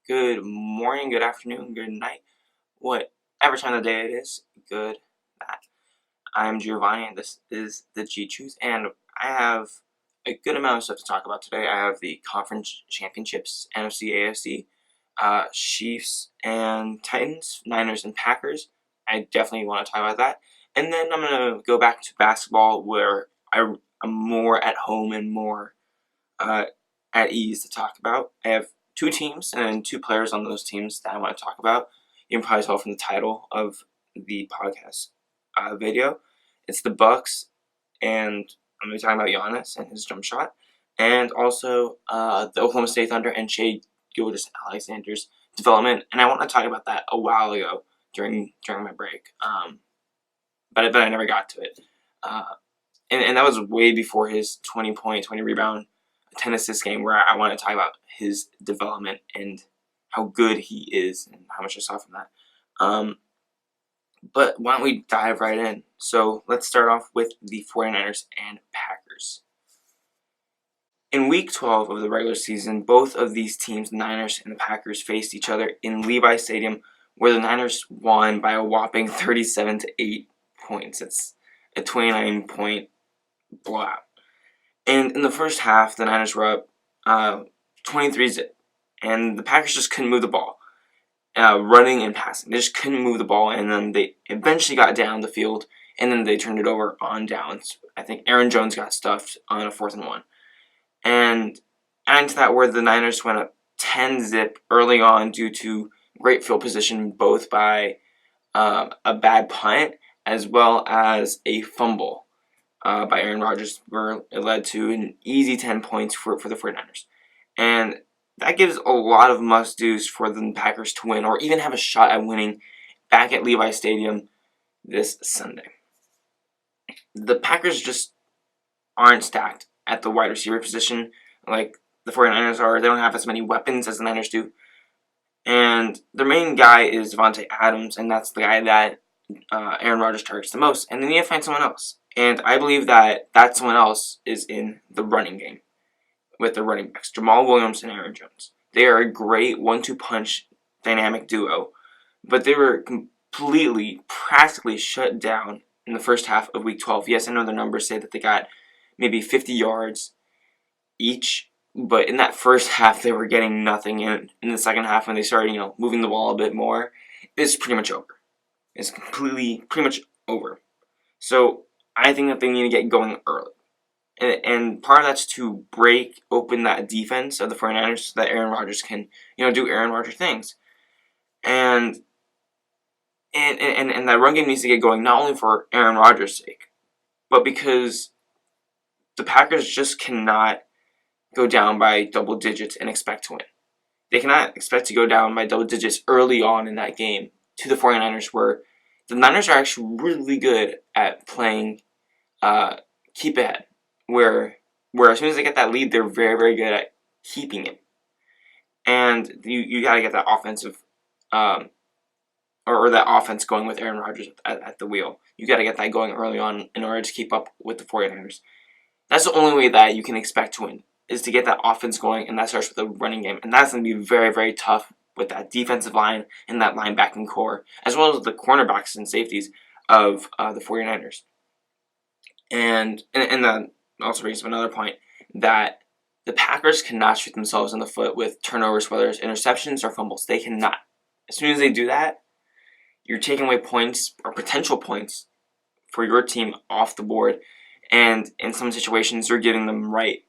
Good morning, good afternoon, good night, whatever time of the day it is, good that. I'm Giovanni, and this is TheGTruth, and I have a good amount of stuff to talk about today. I have the conference championships, NFC, AFC, Chiefs and Titans, Niners and Packers. I definitely want to talk about that. And then I'm going to go back to basketball, where I'm more at home and more uh, at ease to talk about. I have two teams and two players on those teams that I want to talk about. You can probably tell from the title of the podcast video. It's the Bucks, and I'm going to be talking about Giannis and his jump shot, and also the Oklahoma State Thunder and Shai Gilgeous-Alexander's development. And I want to talk about that a while ago during my break, but I never got to it. And that was way before his 20-point, 20 rebound, 10 assist game, where I want to talk about his development and how good he is and how much I saw from that. But why don't we dive right in? So let's start off with the 49ers and Packers. In Week 12 of the regular season, both of these teams, the Niners and the Packers, faced each other in Levi Stadium, where the Niners won by a whopping 37-8 points. It's a 29-point blowout. And in the first half, the Niners were up 23-zip, and the Packers just couldn't move the ball, running and passing. They just couldn't move the ball, and then they eventually got down the field, and then they turned it over on downs. I think Aaron Jones got stuffed on a 4th and 1. And adding to that, where the Niners went up 10-zip early on due to great field position, both by a bad punt as well as a fumble by Aaron Rodgers, where it led to an easy 10 points for the 49ers. And that gives a lot of must-dos for the Packers to win, or even have a shot at winning back at Levi Stadium this Sunday. The Packers just aren't stacked at the wide receiver position like the 49ers are. They don't have as many weapons as the Niners do. And their main guy is Devontae Adams, and that's the guy that Aaron Rodgers targets the most. And they need to find someone else. And I believe that someone else is in the running game with the running backs, Jamal Williams and Aaron Jones. They are a great 1-2 punch dynamic duo, but they were practically shut down in the first half of Week 12. Yes, I know the numbers say that they got maybe 50 yards each, but in that first half they were getting nothing. In the second half, when they started moving the ball a bit more, it's pretty much over. It's pretty much over. So I think that they need to get going early. And part of that's to break open that defense of the 49ers so that Aaron Rodgers can, do Aaron Rodgers things. And that run game needs to get going, not only for Aaron Rodgers' sake, but because the Packers just cannot go down by double digits and expect to win. They cannot expect to go down by double digits early on in that game to the 49ers, where the Niners are actually really good at playing keep ahead. Where as soon as they get that lead, they're very, very good at keeping it. And you got to get that offensive or that offense going with Aaron Rodgers at the wheel. You got to get that going early on in order to keep up with the 49ers. That's the only way that you can expect to win, is to get that offense going, and that starts with the running game. And that's going to be very, very tough with that defensive line and that linebacking core, as well as the cornerbacks and safeties of the 49ers. And that also brings up another point, that the Packers cannot shoot themselves in the foot with turnovers, whether it's interceptions or fumbles. They cannot. As soon as they do that, you're taking away points or potential points for your team off the board. And in some situations, you're giving them right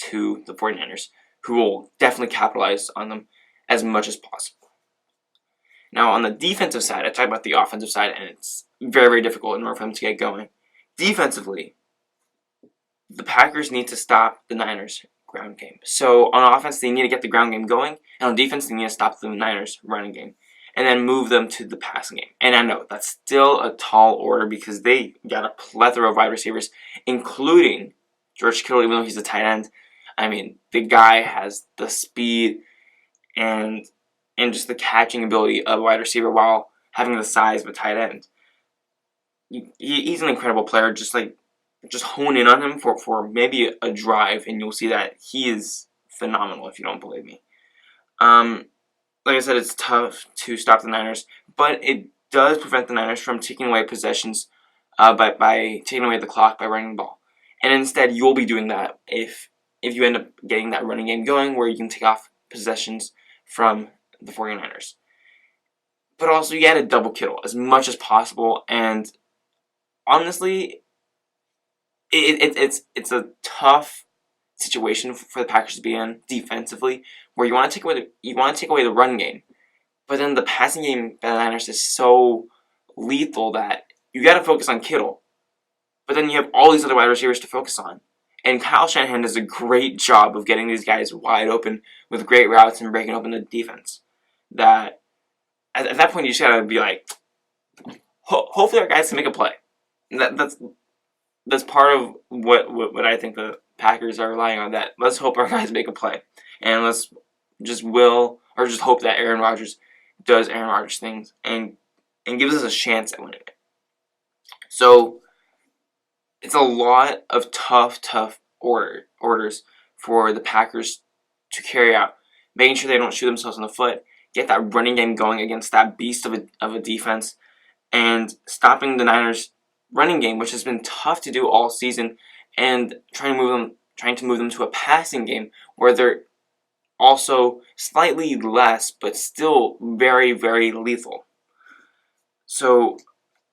to the 49ers, who will definitely capitalize on them as much as possible. Now, on the defensive side, I talk about the offensive side, and it's very, very difficult in order for them to get going. Defensively, the Packers need to stop the Niners' ground game. So on offense, they need to get the ground game going, and on defense, they need to stop the Niners' running game, and then move them to the passing game. And I know that's still a tall order, because they got a plethora of wide receivers, including George Kittle, even though he's a tight end. I mean, the guy has the speed and just the catching ability of a wide receiver while having the size of a tight end. He's an incredible player. Just hone in on him for maybe a drive, and you'll see that he is phenomenal, if you don't believe me. like I said, it's tough to stop the Niners, but it does prevent the Niners from taking away possessions by taking away the clock by running the ball. And instead, you'll be doing that if you end up getting that running game going where you can take off possessions from the 49ers. But also, you got to double Kittle as much as possible. And honestly, it's a tough situation for the Packers to be in defensively, where you want to take away the run game, but then the passing game by the Niners is so lethal that you got to focus on Kittle. But then you have all these other wide receivers to focus on. And Kyle Shanahan does a great job of getting these guys wide open with great routes and breaking open the defense. That at that point you just gotta be like, hopefully our guys can make a play. That's part of what I think the Packers are relying on. That let's hope our guys make a play, and let's just hope that Aaron Rodgers does Aaron Rodgers things and gives us a chance at winning it. So it's a lot of tough orders for the Packers to carry out, making sure they don't shoot themselves in the foot, get that running game going against that beast of a defense, and stopping the Niners' running game, which has been tough to do all season, and trying to move them to a passing game where they're also slightly less, but still very, very lethal. So,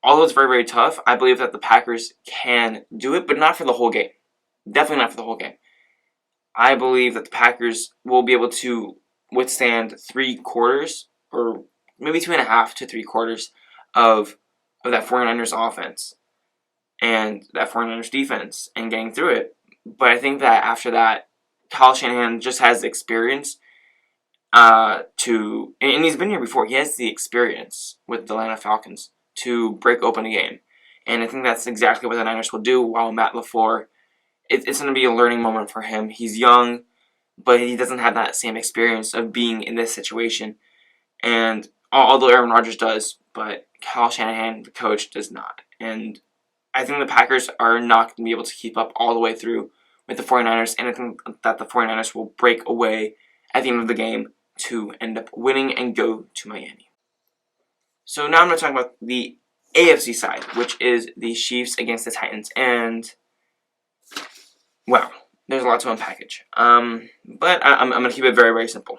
although it's very, very tough, I believe that the Packers can do it, but not for the whole game. Definitely not for the whole game. I believe that the Packers will be able to withstand 3 quarters, or maybe 2.5 to 3 quarters of that 49ers offense and that 49ers defense and getting through it. But I think that after that, Kyle Shanahan just has the experience and he's been here before. He has the experience with the Atlanta Falcons to break open a game. And I think that's exactly what the Niners will do, while Matt LaFleur, it's going to be a learning moment for him. He's young, but he doesn't have that same experience of being in this situation. And although Aaron Rodgers does, but Kyle Shanahan, the coach, does not. And I think the Packers are not going to be able to keep up all the way through with the 49ers, and I think that the 49ers will break away at the end of the game to end up winning and go to Miami. So now I'm going to talk about the AFC side, which is the Chiefs against the Titans. And, wow, there's a lot to unpackage. But I'm going to keep it very, very simple.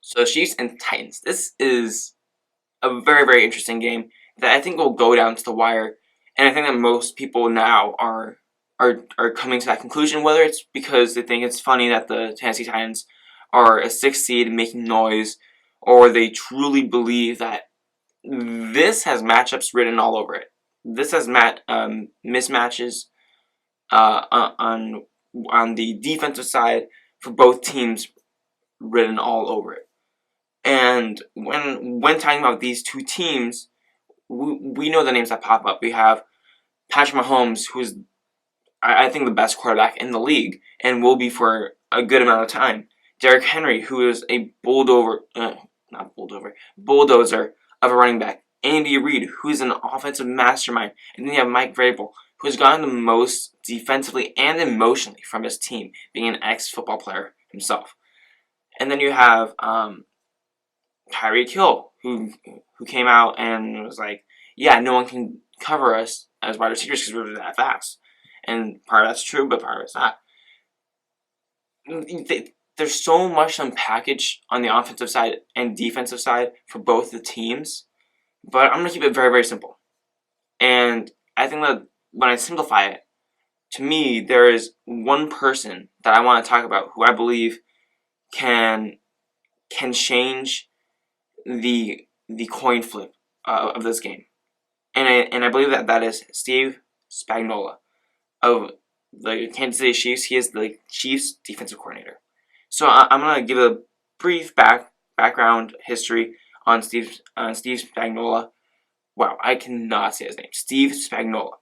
So Chiefs and Titans. This is a very, very interesting game that I think will go down to the wire. And I think that most people now are coming to that conclusion, whether it's because they think it's funny that the Tennessee Titans are a 6th seed making noise, or they truly believe that this has matchups written all over it. This has mismatches on the defensive side for both teams written all over it. And when talking about these two teams, we know the names that pop up. We have Patrick Mahomes, who's I think the best quarterback in the league and will be for a good amount of time. Derrick Henry, who is a bulldozer of a running back. Andy Reid, who is an offensive mastermind. And then you have Mike Vrabel, who has gotten the most defensively and emotionally from his team, being an ex-football player himself. And then you have Tyreek Hill, who came out and was like, yeah, no one can cover us as wide receivers because we're that fast. And part of that's true, but part of it's not. There's so much unpackaged on the offensive side and defensive side for both the teams, but I'm going to keep it very, very simple. And I think that when I simplify it, to me, there is one person that I want to talk about who I believe can change the coin flip of this game. And I believe that is Steve Spagnuolo of the Kansas City Chiefs. He is the Chiefs defensive coordinator. So I'm going to give a brief background history on Steve Spagnuolo. Wow, I cannot say his name. Steve Spagnuolo.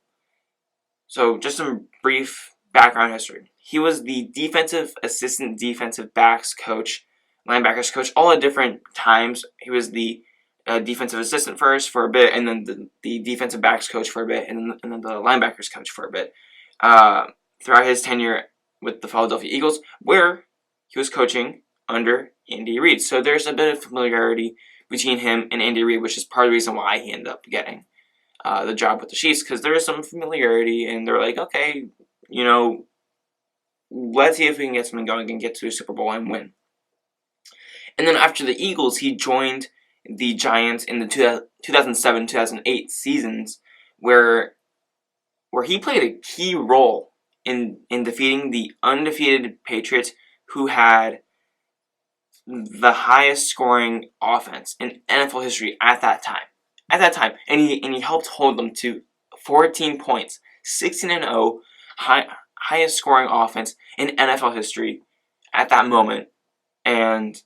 So just some brief background history. He was the defensive assistant, defensive backs coach, linebackers coach, all at different times. He was the defensive assistant first for a bit, and then the defensive backs coach for a bit, and then the linebackers coach for a bit. Throughout his tenure with the Philadelphia Eagles, where he was coaching under Andy Reid. So there's a bit of familiarity between him and Andy Reid, which is part of the reason why he ended up getting the job with the Chiefs, because there is some familiarity, and they're like, okay, let's see if we can get something going and get to a Super Bowl and win. And then after the Eagles, he joined the Giants in the 2007-2008 seasons, where he played a key role in defeating the undefeated Patriots, who had the highest scoring offense in NFL history at that time. And he helped hold them to 14 points, 16-0, highest scoring offense in NFL history at that moment. And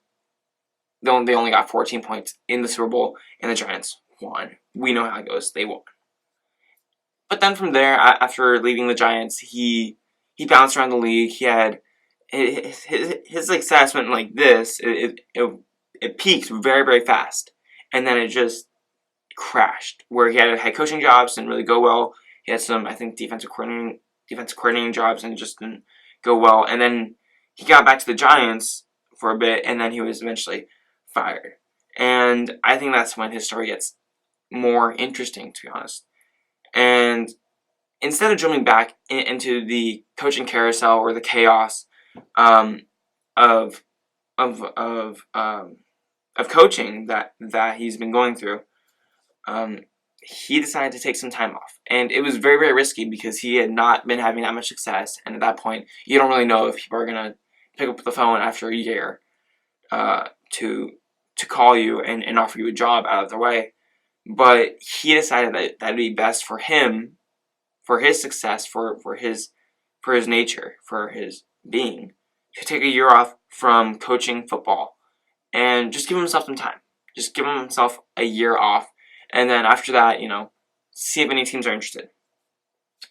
they only got 14 points in the Super Bowl, and the Giants won. We know how it goes. They won. But then from there, after leaving the Giants, he bounced around the league. He had his success went like this. It peaked very, very fast, and then it just crashed. Where he had head coaching jobs, didn't really go well. He had some, I think, defensive coordinating jobs, and it just didn't go well. And then he got back to the Giants for a bit, and then he was eventually fired. And I think that's when his story gets more interesting, to be honest. And instead of jumping back into the coaching carousel or the chaos of coaching that he's been going through, he decided to take some time off. And it was very, very risky because he had not been having that much success. And at that point, you don't really know if people are going to pick up the phone after a year to call you and offer you a job out of their way. But he decided that that'd be best for him, for his success, for his nature, for his being, to take a year off from coaching football and just give himself some time. Just give himself a year off, and then after that, see if any teams are interested.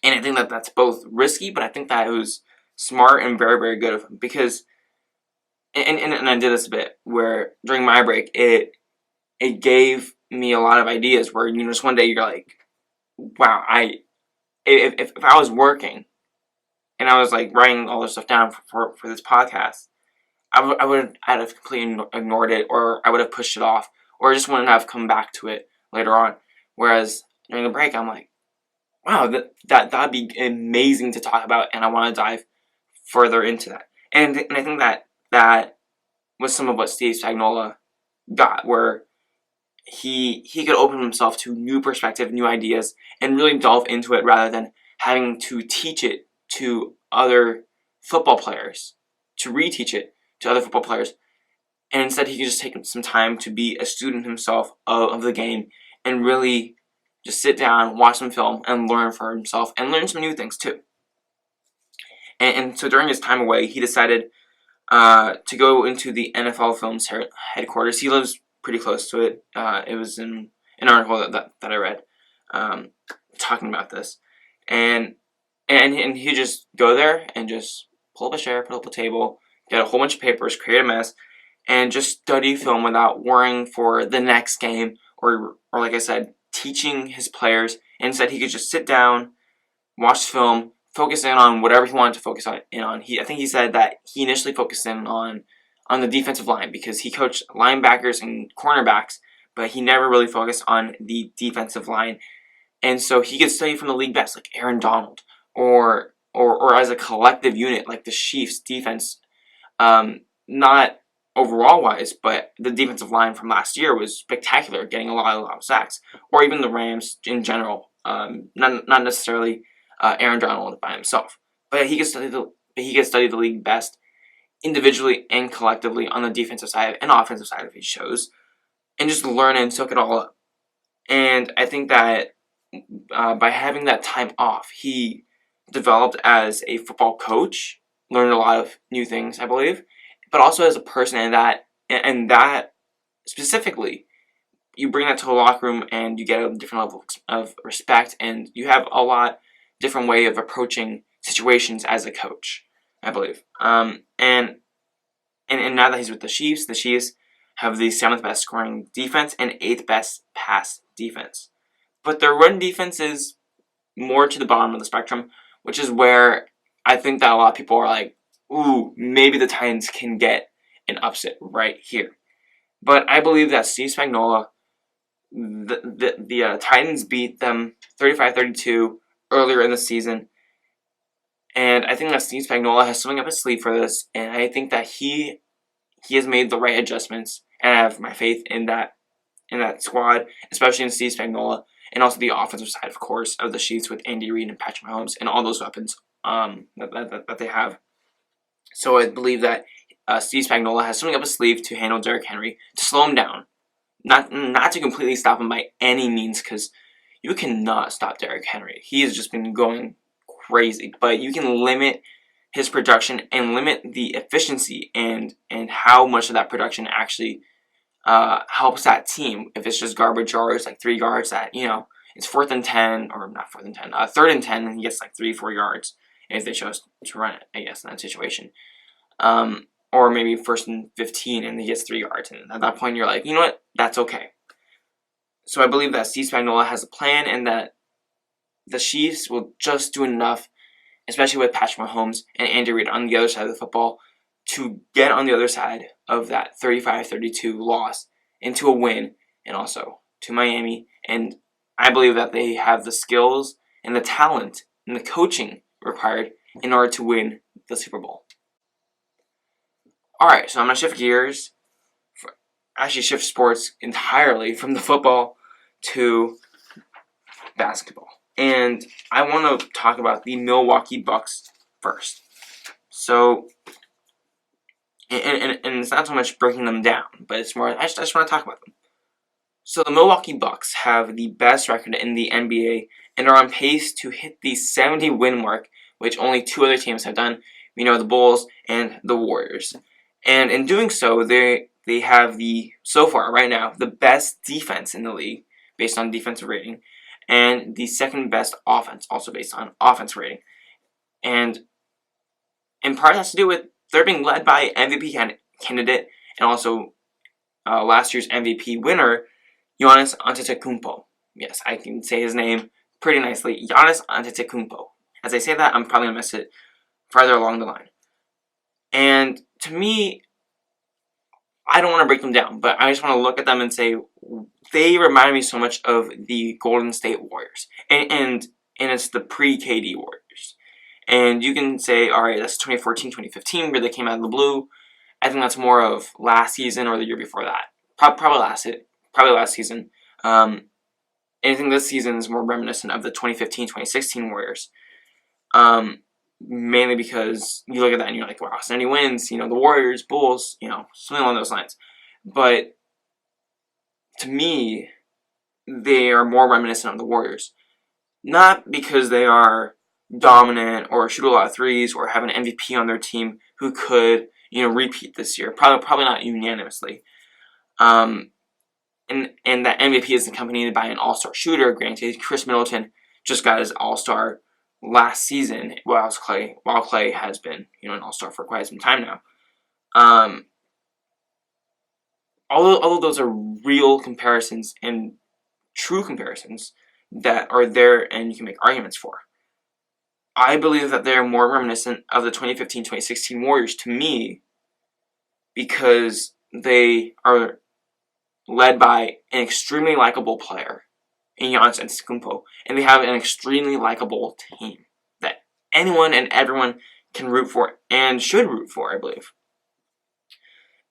And I think that that's both risky, but I think that it was smart and very, very good of him, because, and I did this a bit, where during my break, it gave me a lot of ideas where, just one day you're like, wow, if I was working and I was like writing all this stuff down for this podcast, I'd have completely ignored it, or I would have pushed it off, or just wouldn't have come back to it later on. Whereas during the break, I'm like, wow, that'd be amazing to talk about, and I want to dive further into that. And I think that was some of what Steve Spagnuolo got, where he could open himself to new perspective, new ideas, and really delve into it rather than having to teach it to other football players, to reteach it to other football players. And instead, he could just take some time to be a student himself of the game and really just sit down, watch some film, and learn for himself, and learn some new things too. And so during his time away, he decided to go into the NFL Films headquarters. He lives pretty close to it. It was in an article that I read talking about this, and he just go there and just pull up a chair, put up a table, get a whole bunch of papers, create a mess, and just study film without worrying for the next game or like I said, teaching his players. And instead, he could just sit down, watch film, focus in on whatever he wanted to focus in on. I think he said that he initially focused in on the defensive line because he coached linebackers and cornerbacks, but he never really focused on the defensive line. And so he could study from the league best, like Aaron Donald, or as a collective unit, like the Chiefs defense. Not overall wise, but the defensive line from last year was spectacular, getting a lot of sacks. Or even the Rams in general. Not necessarily Aaron Donald by himself, but he could study the league best individually and collectively on the defensive side and offensive side of his shows, and just learn and soak it all up. And I think that by having that time off, he developed as a football coach, learned a lot of new things, I believe, but also as a person, and that specifically, you bring that to the locker room and you get a different level of respect, and you have a lot different way of approaching situations as a coach, I believe. And now that he's with the Chiefs have the 7th best scoring defense and 8th best pass defense. But their run defense is more to the bottom of the spectrum, which is where I think that a lot of people are like, ooh, maybe the Titans can get an upset right here. But I believe that Steve Spagnuolo, the Titans beat them 35-32 earlier in the season. And I think that Steve Spagnuolo has something up his sleeve for this. And I think that he has made the right adjustments. And I have my faith in that squad, especially in Steve Spagnuolo. And also the offensive side, of course, of the Chiefs with Andy Reid and Patrick Mahomes and all those weapons that they have. So I believe that Steve Spagnuolo has something up his sleeve to handle Derrick Henry, to slow him down. Not to completely stop him by any means, because you cannot stop Derrick Henry. He has just been going crazy. But you can limit his production and limit the efficiency and how much of that production actually helps that team. If it's just garbage yards, like 3 yards that, it's 4th and 10, or not 4th and 10, 3rd and 10, and he gets like 3-4 yards if they chose to run it, I guess, in that situation. Or maybe 1st and 15 and he gets 3 yards. And at that point, you're like, you know what? That's okay. So I believe that Steve Spagnuolo has a plan and that the Chiefs will just do enough, especially with Patrick Mahomes and Andy Reid on the other side of the football, to get on the other side of that 35-32 loss into a win, and also to Miami. And I believe that they have the skills and the talent and the coaching required in order to win the Super Bowl. Alright, so I'm going to shift gears, shift sports entirely from the football to basketball. And I want to talk about the Milwaukee Bucks first. So, and it's not so much breaking them down, but it's more, I just want to talk about them. So the Milwaukee Bucks have the best record in the NBA and are on pace to hit the 70-win mark, which only 2 other teams have done. The Bulls and the Warriors. And in doing so, they have so far, right now, the best defense in the league, based on defensive rating, and the second best offense, also based on offense rating. And in part, it has to do with they're being led by MVP candidate and also last year's MVP winner, Giannis Antetokounmpo. Yes, I can say his name pretty nicely, Giannis Antetokounmpo. As I say that, I'm probably going to miss it farther along the line. And to me, I don't want to break them down, but I just want to look at them and say they remind me so much of the Golden State Warriors, and it's the pre-KD Warriors. And you can say, all right, that's 2014, 2015, where they came out of the blue. I think that's more of last season or the year before that. Probably last season. And I think this season is more reminiscent of the 2015, 2016 Warriors. Mainly because you look at that and you're like, wow, 70 wins, the Warriors, Bulls, something along those lines. But to me, they are more reminiscent of the Warriors. Not because they are dominant or shoot a lot of threes or have an MVP on their team who could, repeat this year. Probably not unanimously. And that MVP is accompanied by an all-star shooter. Granted, Chris Middleton just got his all-star last season, while Clay has been, an all-star for quite some time now. Although those are real comparisons and true comparisons that are there and you can make arguments for, I believe that they're more reminiscent of the 2015-2016 Warriors to me because they are led by an extremely likable player in Giannis Antetokounmpo, and they have an extremely likable team that anyone and everyone can root for and should root for, I believe.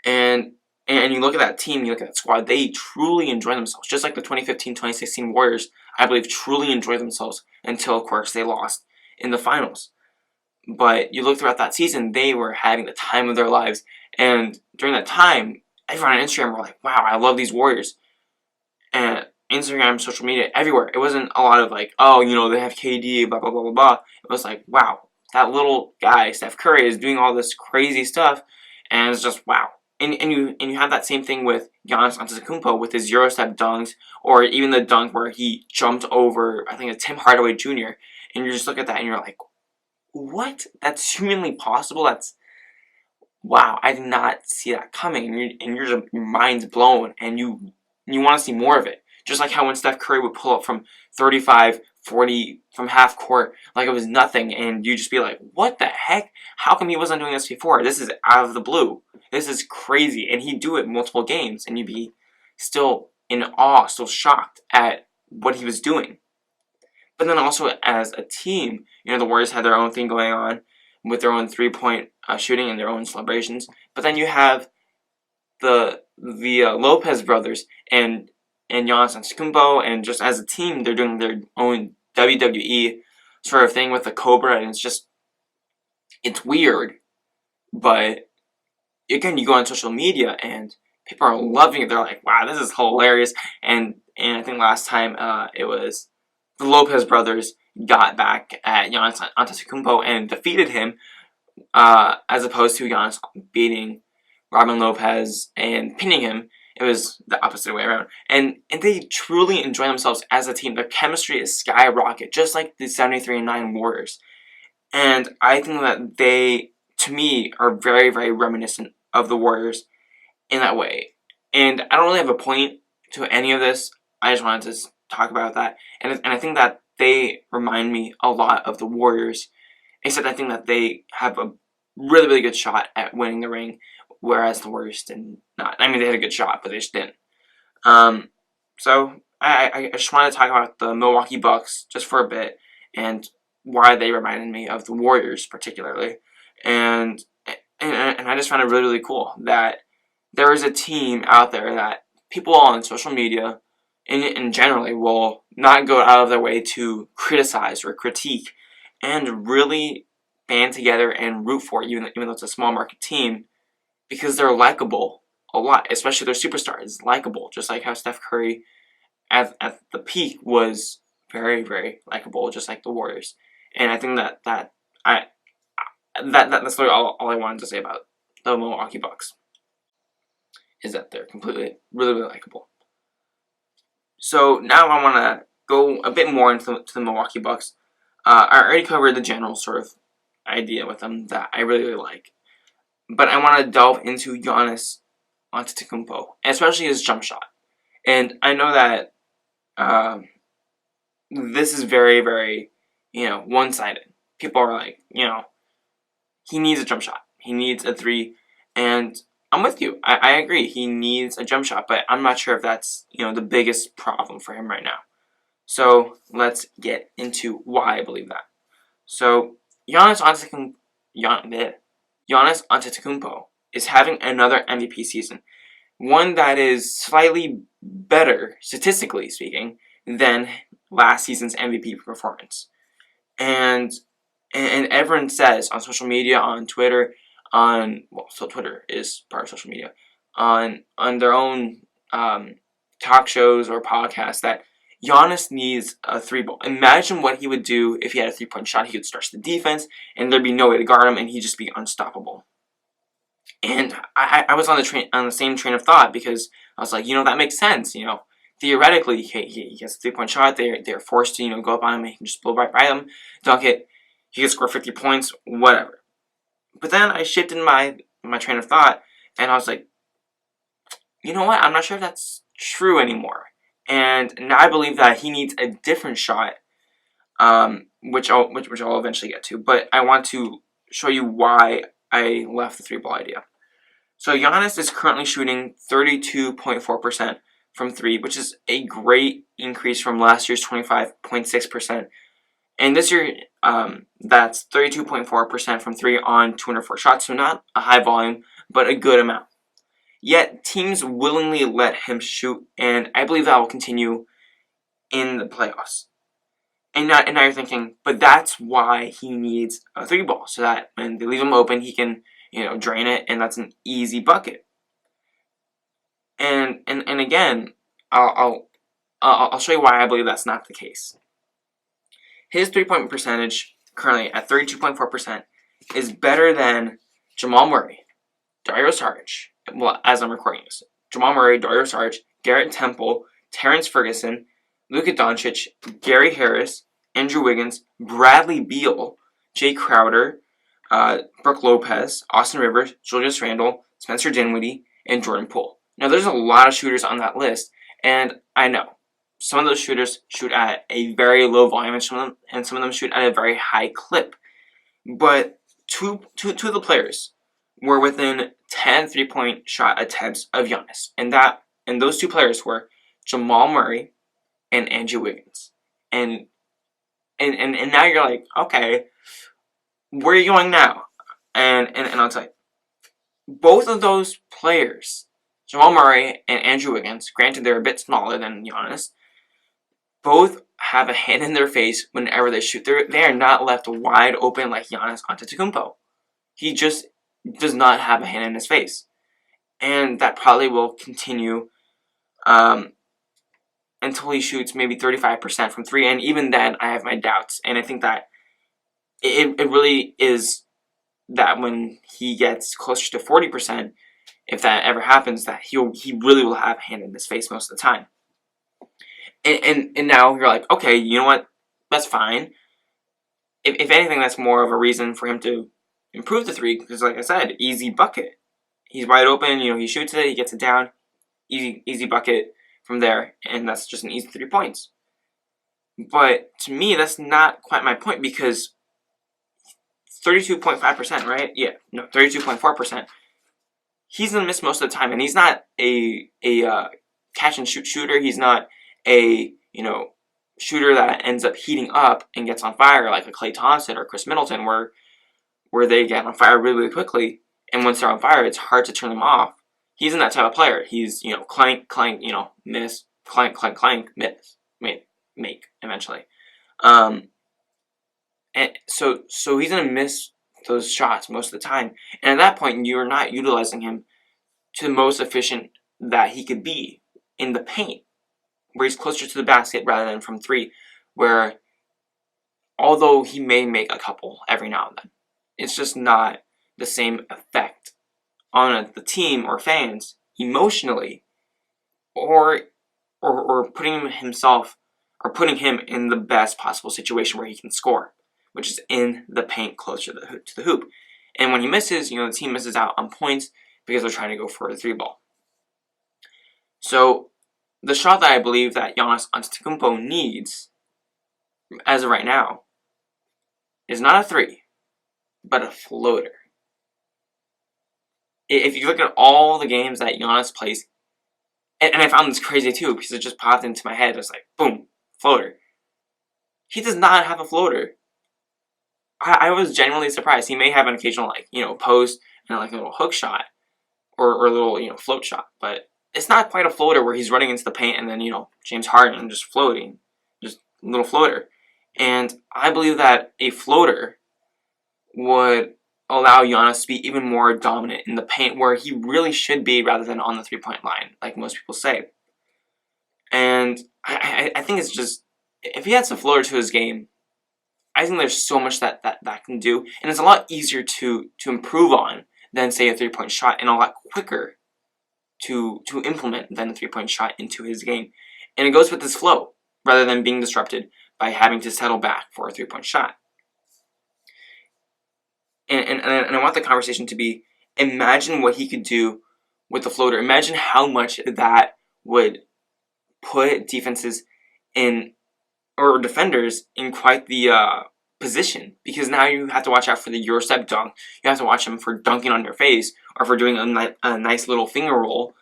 And you look at that team, you look at that squad, they truly enjoy themselves. Just like the 2015-2016 Warriors, I believe, truly enjoyed themselves until, of course, they lost in the finals. But you look throughout that season, they were having the time of their lives. And during that time, everyone on Instagram were like, wow, I love these Warriors. And Instagram, social media, everywhere. It wasn't a lot of like, oh, they have KD, blah, blah, blah, blah, blah. It was like, wow, that little guy, Steph Curry, is doing all this crazy stuff. And it's just, wow. And you have that same thing with Giannis Antetokounmpo with his Euro-step dunks, or even the dunk where he jumped over, I think it's Tim Hardaway Jr., and you just look at that and you're like, what? That's humanly possible? That's, wow, I did not see that coming. And your mind's blown, and you want to see more of it. Just like how when Steph Curry would pull up from 35, 40 from half court like it was nothing, and you just be like, what the heck? How come he wasn't doing this before? This is out of the blue. This is crazy. And he'd do it multiple games, and you'd be still in awe, still shocked at what he was doing. But then also as a team, the Warriors had their own thing going on with their own three-point shooting and their own celebrations. But then you have the Lopez brothers and Giannis Antetokounmpo, and just as a team, they're doing their own WWE sort of thing with the Cobra, and it's weird. But again, you go on social media and people are loving it. They're like, wow, this is hilarious. And I think last time it was the Lopez brothers got back at Giannis Antetokounmpo and defeated him, as opposed to Giannis beating Robin Lopez and pinning him. It was the opposite way around. And they truly enjoy themselves as a team. Their chemistry is skyrocket, just like the 73-9 Warriors. And I think that they, to me, are very, very reminiscent of the Warriors in that way. And I don't really have a point to any of this. I just wanted to talk about that. And I think that they remind me a lot of the Warriors, except I think that they have a really, really good shot at winning the ring, whereas the Warriors did not. I mean, they had a good shot, but they just didn't. So I just wanted to talk about the Milwaukee Bucks just for a bit, and why they reminded me of the Warriors particularly. And I just found it really, really cool that there is a team out there that people on social media and generally will not go out of their way to criticize or critique, and really band together and root for, even though it's a small market team, because they're likable a lot, especially their superstar is likable, just like how Steph Curry at the peak was very, very likable, just like the Warriors. And I think that's literally all I wanted to say about the Milwaukee Bucks, is that they're completely, really, really likable. So now I want to go a bit more into the Milwaukee Bucks. I already covered the general sort of idea with them that I really, really like. But I want to delve into Giannis Antetokounmpo, especially his jump shot. And I know that this is very, very, one-sided. People are like, he needs a jump shot. He needs a three. And I'm with you. I agree. He needs a jump shot, but I'm not sure if that's, the biggest problem for him right now. So let's get into why I believe that. So Giannis Antetokounmpo is having another MVP season. One that is slightly better, statistically speaking, than last season's MVP performance. And everyone says on social media, on Twitter, so Twitter is part of social media, on their own talk shows or podcasts, that Giannis needs a three ball. Imagine what he would do if he had a 3-point shot. He could stretch the defense, and there'd be no way to guard him, and he'd just be unstoppable. And I was on the same train of thought, because I was like, that makes sense. Theoretically, he has a 3-point shot. They're forced to go up on him, and he can just blow right by them, dunk it. He can score 50 points, whatever. But then I shifted my train of thought, and I was like, you know what? I'm not sure if that's true anymore. And now I believe that he needs a different shot, which I'll eventually get to. But I want to show you why I left the 3-ball idea. So Giannis is currently shooting 32.4% from 3, which is a great increase from last year's 25.6%. And this year, that's 32.4% from 3 on 204 shots, so not a high volume, but a good amount. Yet, teams willingly let him shoot, and I believe that will continue in the playoffs. And now you're thinking, but that's why he needs a 3-ball, so that when they leave him open, he can, drain it, and that's an easy bucket. And again, I'll show you why I believe that's not the case. His 3-point percentage, currently at 32.4%, is better than Jamal Murray, Dario Saric, well, as I'm recording this, Jamal Murray, Dario Saric, Garrett Temple, Terrence Ferguson, Luka Doncic, Gary Harris, Andrew Wiggins, Bradley Beal, Jay Crowder, Brook Lopez, Austin Rivers, Julius Randle, Spencer Dinwiddie, and Jordan Poole. Now, there's a lot of shooters on that list, and I know some of those shooters shoot at a very low volume, and some of them shoot at a very high clip. But two of the players were within 10 3-point shot attempts of Giannis, and those two players were Jamal Murray and Andrew Wiggins. And now you're like, okay, where are you going now? And I'll tell you, both of those players, Jamal Murray and Andrew Wiggins, granted they're a bit smaller than Giannis, both have a hand in their face whenever they shoot. They are not left wide open like Giannis Antetokounmpo. He just does not have a hand in his face. And that probably will continue until he shoots maybe 35% from 3. And even then, I have my doubts. And I think that it really is that when he gets closer to 40%, if that ever happens, that he really will have a hand in his face most of the time. And now you're like, okay, you know what? That's fine. If anything, that's more of a reason for him to improve the 3, because like I said, easy bucket. He's wide open, he shoots it, he gets it down, easy bucket from there, and that's just an easy 3 points. But to me, that's not quite my point, because 32.5%, right? Yeah, no, 32.4%. He's gonna miss most of the time, and he's not a catch and shoot shooter. He's not a shooter that ends up heating up and gets on fire like a Klay Thompson or Chris Middleton, where they get on fire really, really quickly, and once they're on fire, it's hard to turn them off. He's in that type of player. He's clank, clank, miss, clank, clank, clank, miss, make eventually. And so he's gonna miss those shots most of the time, and at that point, you're not utilizing him to the most efficient that he could be in the paint, where he's closer to the basket rather than from 3, where although he may make a couple every now and then, it's just not the same effect on the team or fans emotionally, or putting him in the best possible situation where he can score, which is in the paint closer to the hoop. And when he misses, the team misses out on points because they're trying to go for the 3 ball. So the shot that I believe that Giannis Antetokounmpo needs, as of right now, is not a 3, but a floater. If you look at all the games that Giannis plays, and I found this crazy too, because it just popped into my head, it's like, boom, floater. He does not have a floater. I was genuinely surprised. He may have an occasional, post and like a little hook shot, or a little, float shot, but it's not quite a floater where he's running into the paint and then, James Harden just floating, just a little floater. And I believe that a floater would allow Giannis to be even more dominant in the paint, where he really should be, rather than on the 3-point line, like most people say. And I think it's just, if he adds a floater to his game, I think there's so much that can do, and it's a lot easier to improve on than, say, a 3-point shot, and a lot quicker to implement than a 3-point shot into his game. And it goes with his flow, rather than being disrupted by having to settle back for a 3-point shot. And I want the conversation to be, imagine what he could do with the floater. Imagine how much that would put defenses in, or defenders in, quite the position, because now you have to watch out for the Euro step dunk. You have to watch him for dunking on your face, or for doing a nice little finger roll.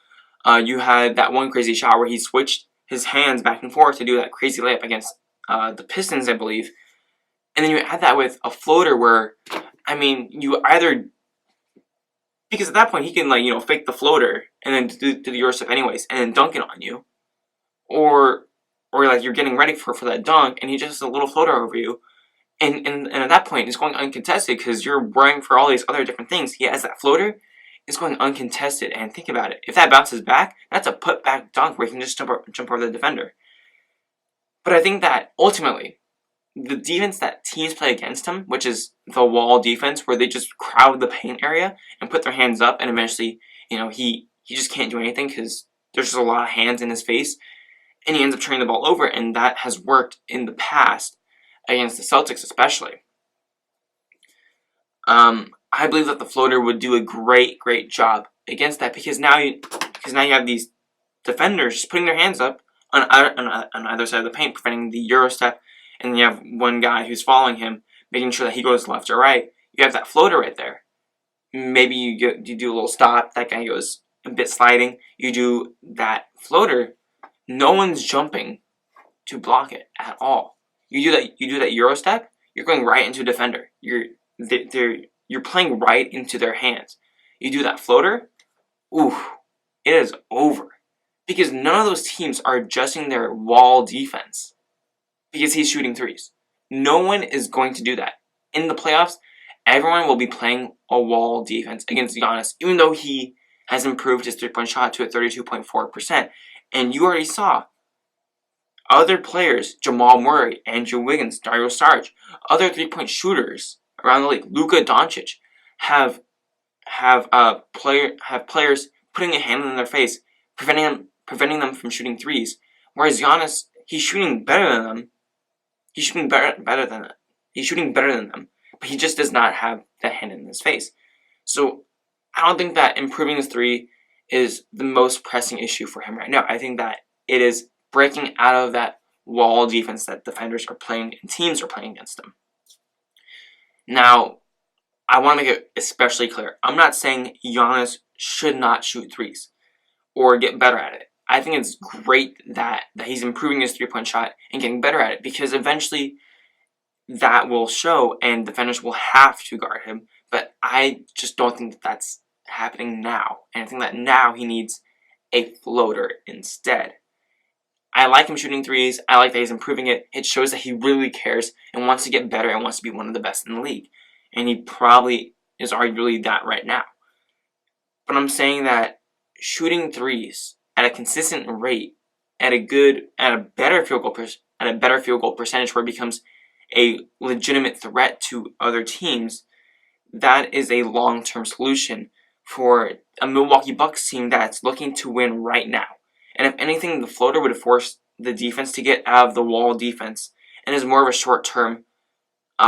You had that one crazy shot where he switched his hands back and forth to do that crazy layup against the Pistons, I believe. And then you add that with a floater where, you either, because at that point he can fake the floater and then do the Euro step anyways and then dunk it on you, or you're getting ready for that dunk and he just has a little floater over you, and at that point it's going uncontested because you're worrying for all these other different things. He has that floater, it's going uncontested, and think about it, if that bounces back, that's a put back dunk where you can just jump over the defender. But I think that ultimately, the defense that teams play against him, which is the wall defense, where they just crowd the paint area and put their hands up, and eventually, he just can't do anything because there's just a lot of hands in his face, and he ends up turning the ball over, and that has worked in the past against the Celtics especially. I believe that the floater would do a great job against that, because now you have these defenders just putting their hands up on either side of the paint, preventing the Euro step, and then you have one guy who's following him, making sure that he goes left or right. You have that floater right there. Maybe you do a little stop, that guy goes a bit sliding, you do that floater, no one's jumping to block it at all. You do that Euro step, you're going right into a defender. You're playing right into their hands. You do that floater, oof, it is over. Because none of those teams are adjusting their wall defense because he's shooting threes. No one is going to do that. In the playoffs, everyone will be playing a wall defense against Giannis, even though he has improved his three-point shot to a 32.4%. And you already saw other players, Jamal Murray, Andrew Wiggins, Dario Saric, other three-point shooters around the league, Luka Doncic, have players putting a hand in their face, preventing them from shooting threes. Whereas Giannis, he's shooting better than them. He's shooting better than them, but he just does not have that hand in his face. So I don't think that improving his three is the most pressing issue for him right now. I think that it is breaking out of that wall defense that defenders are playing and teams are playing against him. Now, I want to make it especially clear. I'm not saying Giannis should not shoot threes or get better at it. I think it's great that he's improving his three-point shot and getting better at it, because eventually that will show and defenders will have to guard him. But I just don't think that that's happening now. And I think that now he needs a floater instead. I like him shooting threes. I like that he's improving it. It shows that he really cares and wants to get better and wants to be one of the best in the league. And he probably is arguably that right now. But I'm saying that shooting threes at a consistent rate, at a better field goal percentage, where it becomes a legitimate threat to other teams, that is a long-term solution for a Milwaukee Bucks team that's looking to win right now. And if anything, the floater would force the defense to get out of the wall defense and is more of a short-term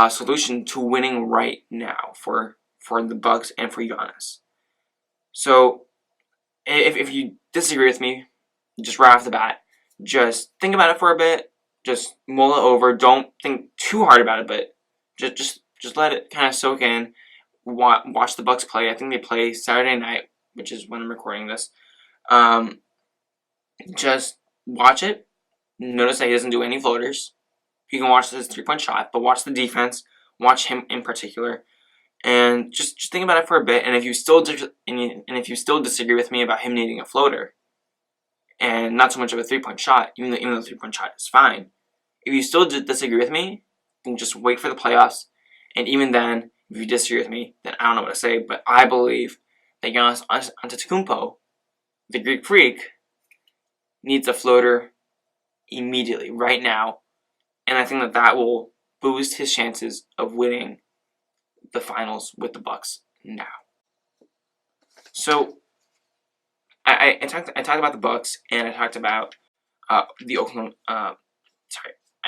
solution to winning right now for the Bucks and for Giannis. So if you disagree with me, just right off the bat, just think about it for a bit. Just mull it over. Don't think too hard about it, but just let it kind of soak in. Watch the Bucks play. I think they play Saturday night, which is when I'm recording this. Just watch it. Notice that he doesn't do any floaters. You can watch his three-point shot, but watch the defense. Watch him in particular, and just think about it for a bit. And if you still disagree with me about him needing a floater, and not so much of a three-point shot, even though the three-point shot is fine, if you still disagree with me, then just wait for the playoffs. And even then, if you disagree with me, then I don't know what to say. But I believe that Giannis Antetokounmpo, the Greek Freak, needs a floater immediately, right now. And I think that will boost his chances of winning the finals with the Bucks now. So I talked about the Bucks, and I talked about I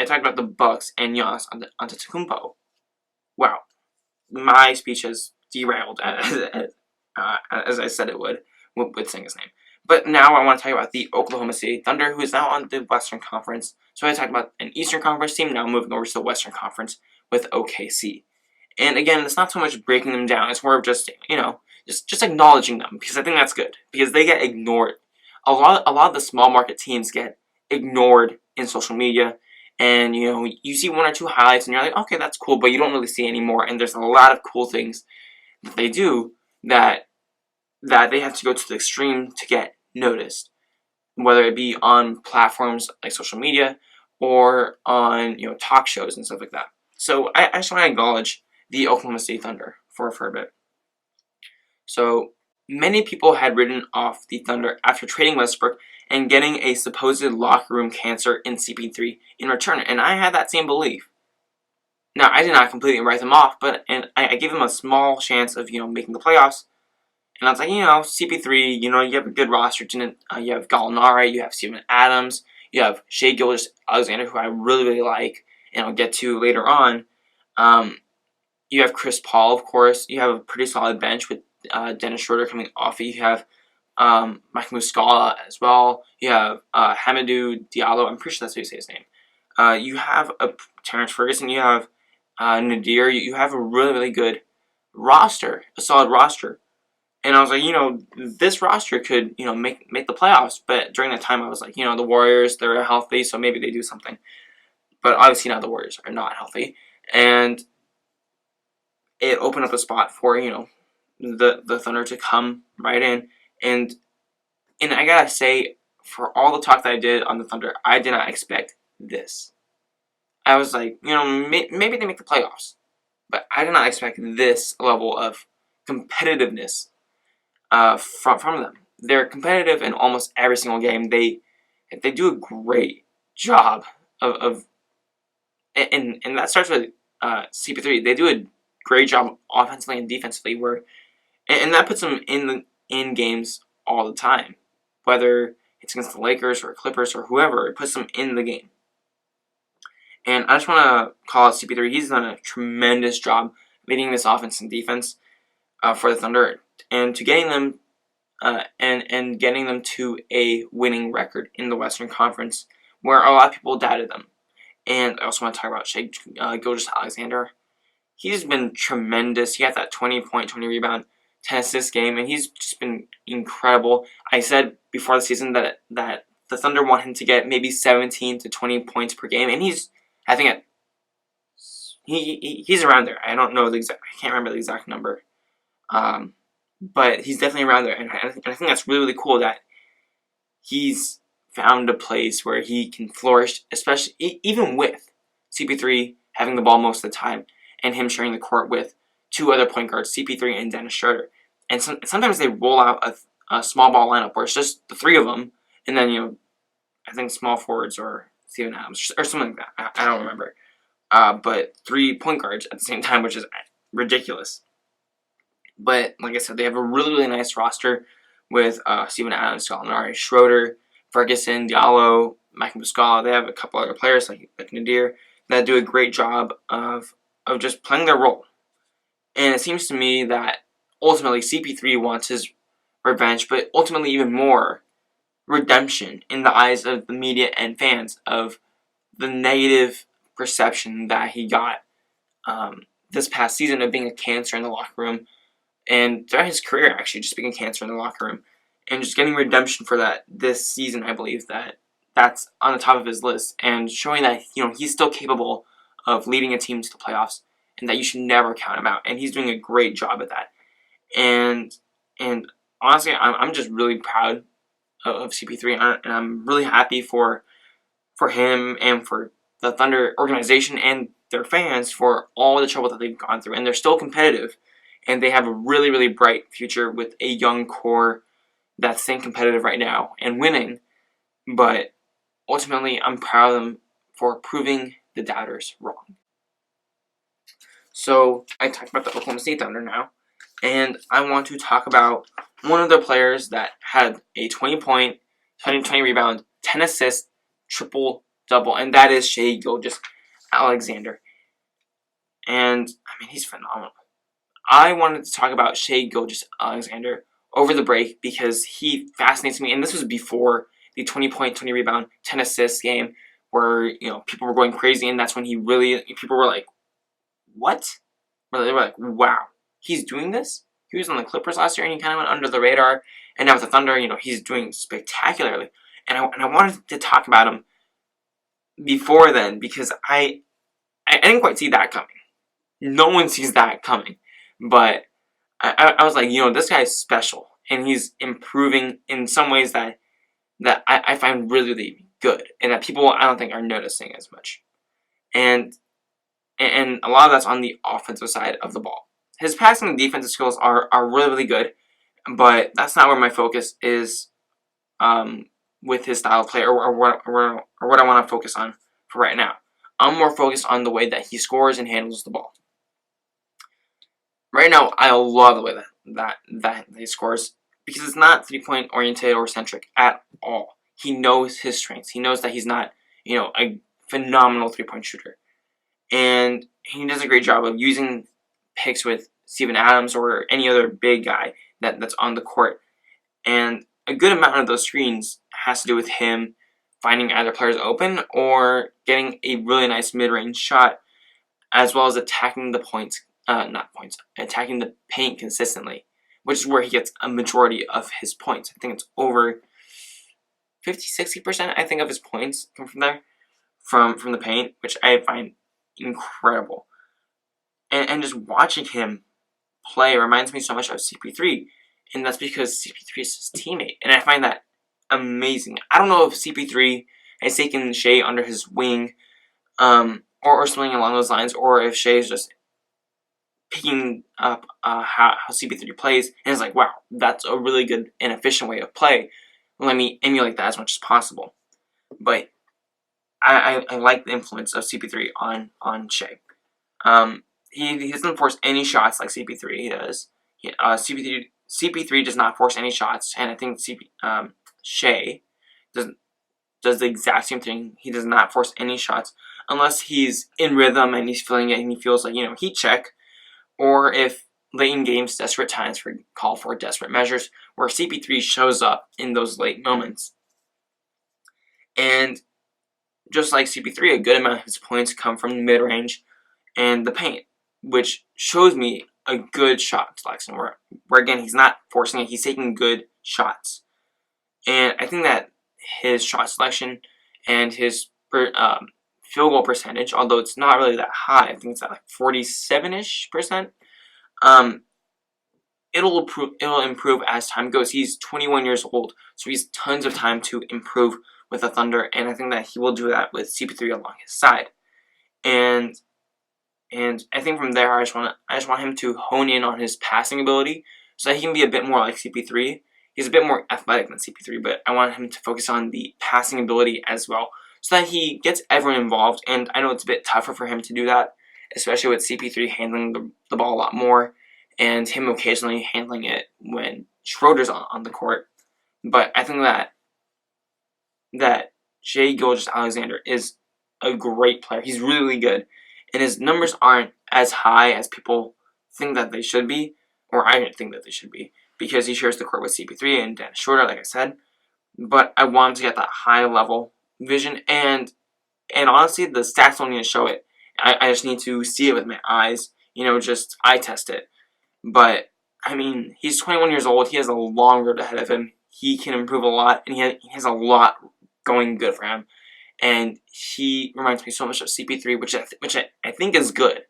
talked about the Bucks and Giannis Antetokounmpo. Wow, my speech has derailed as I said it would with saying his name. But now I want to talk about the Oklahoma City Thunder, who is now on the Western Conference. So I talked about an Eastern Conference team, now moving over to the Western Conference with OKC. And again, it's not so much breaking them down. It's more of just acknowledging them, because I think that's good, because they get ignored. A lot of the small market teams get ignored in social media, and you see one or two highlights, and you're like, okay, that's cool, but you don't really see any more. And there's a lot of cool things that they do that they have to go to the extreme to get noticed, whether it be on platforms like social media or on talk shows and stuff like that. So I just want to acknowledge the Oklahoma City Thunder for a bit. So many people had written off the Thunder after trading Westbrook and getting a supposed locker room cancer in CP3 in return, and I had that same belief. Now, I did not completely write them off, but I gave them a small chance of making the playoffs. And I was like, CP3, you have a good roster. You have Gallinari, you have Steven Adams, you have Shai Gilgeous-Alexander, who I really, really like, and I'll get to later on. You have Chris Paul, of course. You have a pretty solid bench with Dennis Schroeder coming off it. You have Mike Muscala as well. You have Hamidou Diallo. I'm pretty sure that's how you say his name. You have Terrence Ferguson. You have Nadir. You have a really, really good roster, a solid roster. And I was like, this roster could, make the playoffs. But during that time, I was like, the Warriors, they're healthy, so maybe they do something. But obviously now the Warriors are not healthy. And it opened up a spot for, the Thunder to come right in. And I gotta say, for all the talk that I did on the Thunder, I did not expect this. I was like, maybe they make the playoffs. But I did not expect this level of competitiveness from them. They're competitive in almost every single game. They do a great job of and that starts with CP3. They do a great job offensively and defensively, and that puts them in games all the time, whether it's against the Lakers or Clippers or whoever. It puts them in the game. And I just want to call out CP3. He's done a tremendous job leading this offense and defense for the Thunder, and to getting them and getting them to a winning record in the Western Conference, where a lot of people doubted them. And I also want to talk about Shai Gilgeous-Alexander. He's been tremendous. He had that 20-point, 20-rebound, 10-assist game, and he's just been incredible. I said before the season that the Thunder want him to get maybe 17 to 20 points per game, and he's around there. I don't know the exact. I can't remember the exact number, but he's definitely around there, and I think that's really, really cool that he's found a place where he can flourish, especially even with CP3 having the ball most of the time and him sharing the court with two other point guards, CP3 and Dennis Schroeder. And sometimes they roll out a small ball lineup where it's just the three of them, and then I think small forwards or Steven Adams or something like that. I don't remember. But 3 point guards at the same time, which is ridiculous. But like I said, they have a really, really nice roster with Steven Adams, Gallinari, Schroeder, Ferguson, Diallo, Mike Muscala. They have a couple other players like Nadir that do a great job of just playing their role. And it seems to me that ultimately CP3 wants his revenge, but ultimately even more redemption in the eyes of the media and fans of the negative perception that he got this past season of being a cancer in the locker room, and throughout his career actually just being a cancer in the locker room, and just getting redemption for that this season. I believe that's on the top of his list, and showing that he's still capable of leading a team to the playoffs, and that you should never count him out. And he's doing a great job at that. And honestly, I'm just really proud of CP3, and I'm really happy for him and for the Thunder organization and their fans for all the trouble that they've gone through. And they're still competitive, and they have a really, really bright future with a young core that's staying competitive right now and winning. But ultimately, I'm proud of them for proving the doubters wrong. So I talked about the Oklahoma City Thunder now, and I want to talk about one of their players that had a 20-point, 20 rebound, 10 assist, triple-double, and that is Shai Gilgeous-Alexander. And he's phenomenal. I wanted to talk about Shai Gilgeous-Alexander over the break because he fascinates me, and this was before the 20-point, 20-rebound, 10-assist game where people were going crazy, and that's when people were like, what? They were like, wow, he's doing this? He was on the Clippers last year, and he kind of went under the radar, and now with the Thunder, he's doing spectacularly. And I wanted to talk about him before then because I didn't quite see that coming. No one sees that coming. But I was like, this guy's special, and he's improving in some ways that I find really, really good, and that people I don't think are noticing as much. And a lot of that's on the offensive side of the ball. His passing and defensive skills are really, really good, but that's not where my focus is with his style of play or what I want to focus on for right now. I'm more focused on the way that he scores and handles the ball. Right now, I love the way that he scores because it's not 3-point oriented or centric at all. He knows his strengths. He knows that he's not, a phenomenal 3-point shooter. And he does a great job of using picks with Steven Adams or any other big guy that's on the court And a good amount of those screens has to do with him finding either players open or getting a really nice mid-range shot, as well as attacking the attacking the paint consistently, which is where he gets a majority of his points. I think it's over 50-60%, I think, of his points come from there, from the paint, which I find incredible. And just watching him play reminds me so much of CP3, and that's because CP3 is his teammate, and I find that amazing. I don't know if CP3 has taken Shai under his wing, or something along those lines, or if Shai is just picking up how CP3 plays, and is like, wow, that's a really good and efficient way to play. Let me emulate that as much as possible. But I like the influence of CP3 on Shai. He doesn't force any shots like CP3 does. CP3 does not force any shots, and I think Shai does the exact same thing. He does not force any shots unless he's in rhythm and he's feeling it and he feels like, heat check, or if late in games, desperate times call for desperate measures, where CP3 shows up in those late moments. And just like CP3, a good amount of his points come from the mid-range and the paint, which shows me a good shot selection, where again, he's not forcing it, he's taking good shots. And I think that his shot selection and his field goal percentage, although it's not really that high, I think it's at like 47-ish%, it'll improve as time goes. He's 21 years old, so he's tons of time to improve with the Thunder, and I think that he will do that with CP3 along his side. And I think from there, I just want him to hone in on his passing ability so that he can be a bit more like CP3. He's a bit more athletic than CP3, but I want him to focus on the passing ability as well, so that he gets everyone involved. And I know it's a bit tougher for him to do that, especially with CP3 handling the ball a lot more, and him occasionally handling it when Schroeder's on the court. But I think that Shai Gilgeous-Alexander is a great player. He's really good, and his numbers aren't as high as people think that they should be, or I think that they should be, because he shares the court with CP3 and Dennis Schroeder, like I said. But I want him to get that high level vision, and honestly, the stats don't need to show it. I just need to see it with my eyes, just eye test it. But I mean, he's 21 years old. He has a long road ahead of him. He can improve a lot, and he has a lot going good for him. And he reminds me so much of CP3, which I think is good.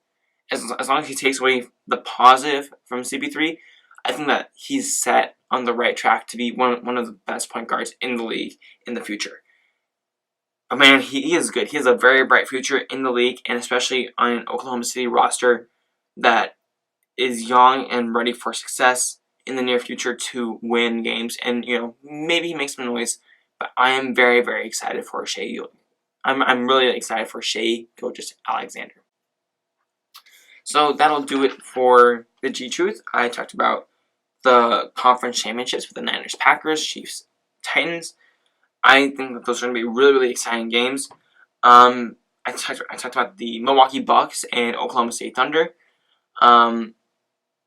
As long as he takes away the positive from CP3, I think that he's set on the right track to be one of the best point guards in the league in the future. But man, he is good. He has a very bright future in the league, and especially on an Oklahoma City roster that is young and ready for success in the near future to win games. And, maybe he makes some noise, but I am very, very excited for Shai. I'm really excited for Shai Gilgeous-Alexander. So that'll do it for the G-Truth. I talked about the conference championships with the Niners, Packers, Chiefs, Titans. I think that those are going to be really, really exciting games. I talked about the Milwaukee Bucks and Oklahoma City Thunder.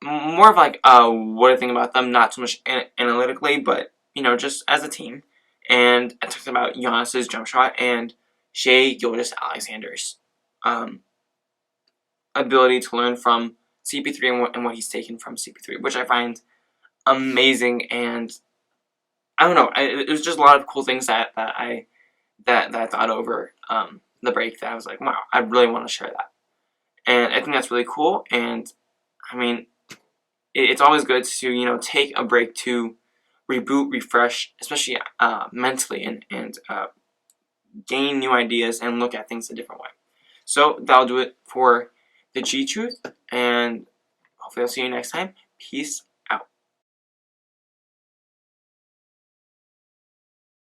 More of like what I think about them, not so much analytically, but just as a team. And I talked about Giannis' Jumpshot and Shai Gilgeous-Alexander's ability to learn from CP3 and what he's taken from CP3, which I find amazing. And I don't know, it was just a lot of cool things that I thought over the break that I was like, wow, I really want to share that. And I think that's really cool. And I mean, it's always good to take a break to reboot, refresh, especially mentally, and gain new ideas and look at things a different way. So that'll do it for the G-Truth, and hopefully I'll see you next time. Peace